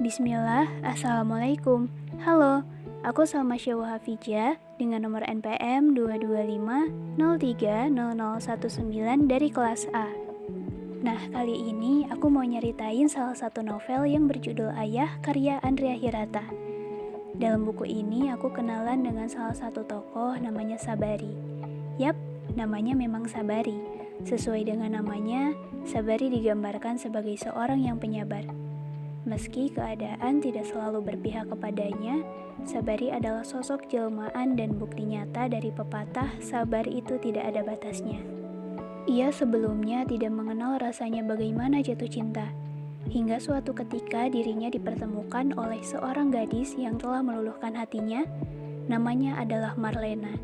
Bismillah, Assalamualaikum. Halo, aku Salma Syawah Hafijah dengan nomor NPM 225030019 dari kelas A. Nah, kali ini aku mau nyeritain salah satu novel yang berjudul Ayah karya Andrea Hirata. Dalam buku ini aku kenalan dengan salah satu tokoh namanya Sabari. Yap, namanya memang Sabari. Sesuai dengan namanya, Sabari digambarkan sebagai seorang yang penyabar. Meski keadaan tidak selalu berpihak kepadanya, Sabari adalah sosok jelmaan dan bukti nyata dari pepatah sabar itu tidak ada batasnya. Ia sebelumnya tidak mengenal rasanya bagaimana jatuh cinta, hingga suatu ketika dirinya dipertemukan oleh seorang gadis yang telah meluluhkan hatinya, namanya adalah Marlena.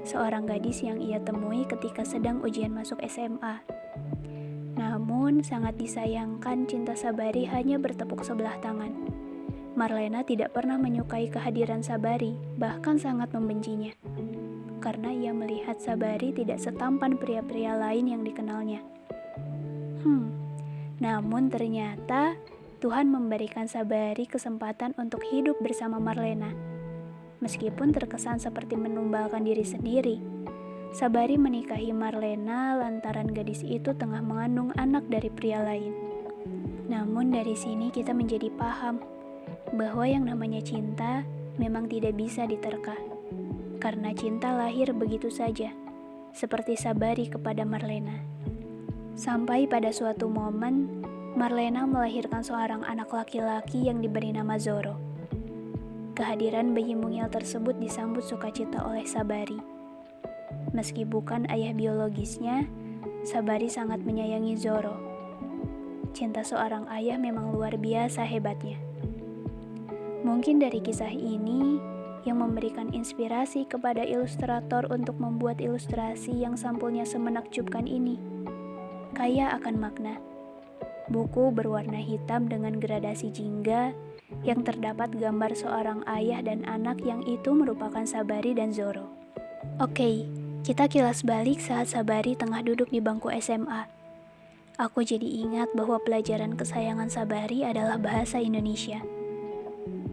Seorang gadis yang ia temui ketika sedang ujian masuk SMA. Namun, sangat disayangkan cinta Sabari hanya bertepuk sebelah tangan. Marlena tidak pernah menyukai kehadiran Sabari, bahkan sangat membencinya. Karena ia melihat Sabari tidak setampan pria-pria lain yang dikenalnya. Namun ternyata Tuhan memberikan Sabari kesempatan untuk hidup bersama Marlena. Meskipun terkesan seperti menumbalkan diri sendiri, Sabari menikahi Marlena lantaran gadis itu tengah mengandung anak dari pria lain. Namun dari sini kita menjadi paham bahwa yang namanya cinta memang tidak bisa diterka. Karena cinta lahir begitu saja, seperti Sabari kepada Marlena. Sampai pada suatu momen, Marlena melahirkan seorang anak laki-laki yang diberi nama Zoro. Kehadiran bayi mungil tersebut disambut sukacita oleh Sabari. Meski bukan ayah biologisnya, Sabari sangat menyayangi Zoro. Cinta seorang ayah memang luar biasa hebatnya. Mungkin dari kisah ini yang memberikan inspirasi kepada ilustrator untuk membuat ilustrasi yang sampulnya semenakjubkan ini. Kaya akan makna. Buku berwarna hitam dengan gradasi jingga yang terdapat gambar seorang ayah dan anak yang itu merupakan Sabari dan Zoro. Oke, kita kilas balik saat Sabari tengah duduk di bangku SMA. Aku jadi ingat bahwa pelajaran kesayangan Sabari adalah bahasa Indonesia.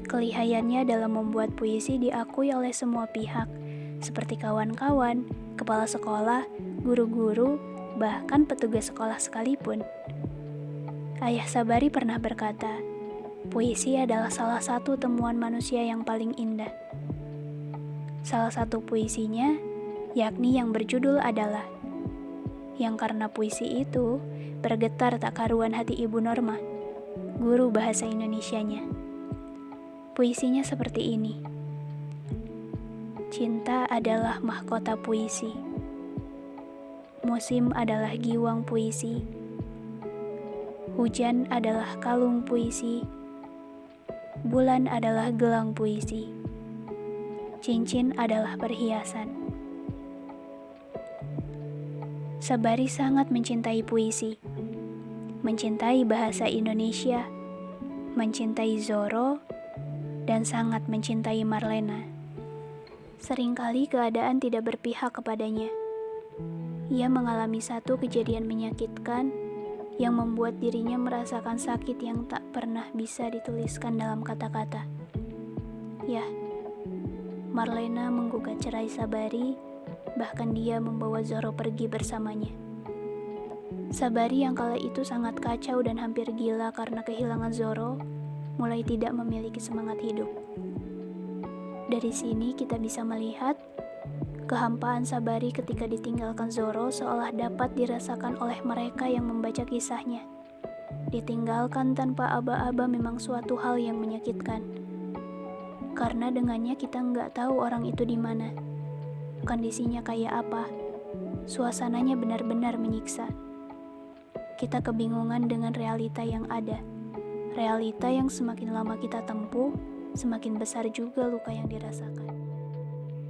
Kelihayannya dalam membuat puisi diakui oleh semua pihak, seperti kawan-kawan, kepala sekolah, guru-guru, bahkan petugas sekolah sekalipun. Ayah Sabari pernah berkata, puisi adalah salah satu temuan manusia yang paling indah. Salah satu puisinya, yakni yang berjudul adalah yang karena puisi itu bergetar tak karuan hati Ibu Norma, guru bahasa Indonesianya. Puisinya seperti ini. Cinta adalah mahkota puisi. Musim adalah giwang puisi. Hujan adalah kalung puisi. Bulan adalah gelang puisi. Cincin adalah perhiasan. Sabari sangat mencintai puisi, mencintai bahasa Indonesia, mencintai Zoro, dan sangat mencintai Marlena. Seringkali keadaan tidak berpihak kepadanya. Ia mengalami satu kejadian menyakitkan yang membuat dirinya merasakan sakit yang tak pernah bisa dituliskan dalam kata-kata. Ya, Marlena menggugat cerai Sabari, bahkan dia membawa Zoro pergi bersamanya. Sabari yang kala itu sangat kacau dan hampir gila karena kehilangan Zoro, mulai tidak memiliki semangat hidup. Dari sini kita bisa melihat kehampaan Sabari ketika ditinggalkan Zoro seolah dapat dirasakan oleh mereka yang membaca kisahnya. Ditinggalkan tanpa aba-aba memang suatu hal yang menyakitkan. Karena dengannya kita nggak tahu orang itu di mana, kondisinya kayak apa, suasananya benar-benar menyiksa. Kita kebingungan dengan realita yang ada, realita yang semakin lama kita tempuh, semakin besar juga luka yang dirasakan.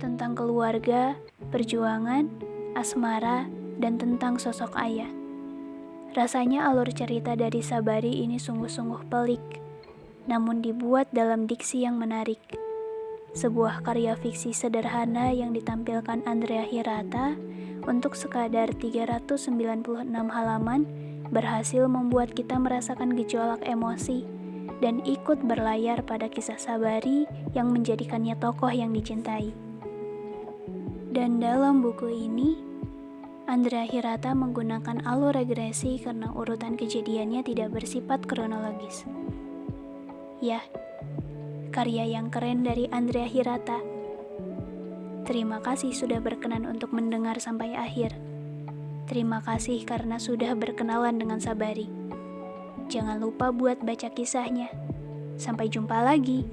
Tentang keluarga, perjuangan, asmara, dan tentang sosok ayah. Rasanya alur cerita dari Sabari ini sungguh-sungguh pelik, namun dibuat dalam diksi yang menarik. Sebuah karya fiksi sederhana yang ditampilkan Andrea Hirata untuk sekadar 396 halaman berhasil membuat kita merasakan gejolak emosi dan ikut berlayar pada kisah Sabari yang menjadikannya tokoh yang dicintai. Dan dalam buku ini, Andrea Hirata menggunakan alur regresi karena urutan kejadiannya tidak bersifat kronologis. Ya, karya yang keren dari Andrea Hirata. Terima kasih sudah berkenan untuk mendengar sampai akhir. Terima kasih karena sudah berkenalan dengan Sabari. Jangan lupa buat baca kisahnya. Sampai jumpa lagi.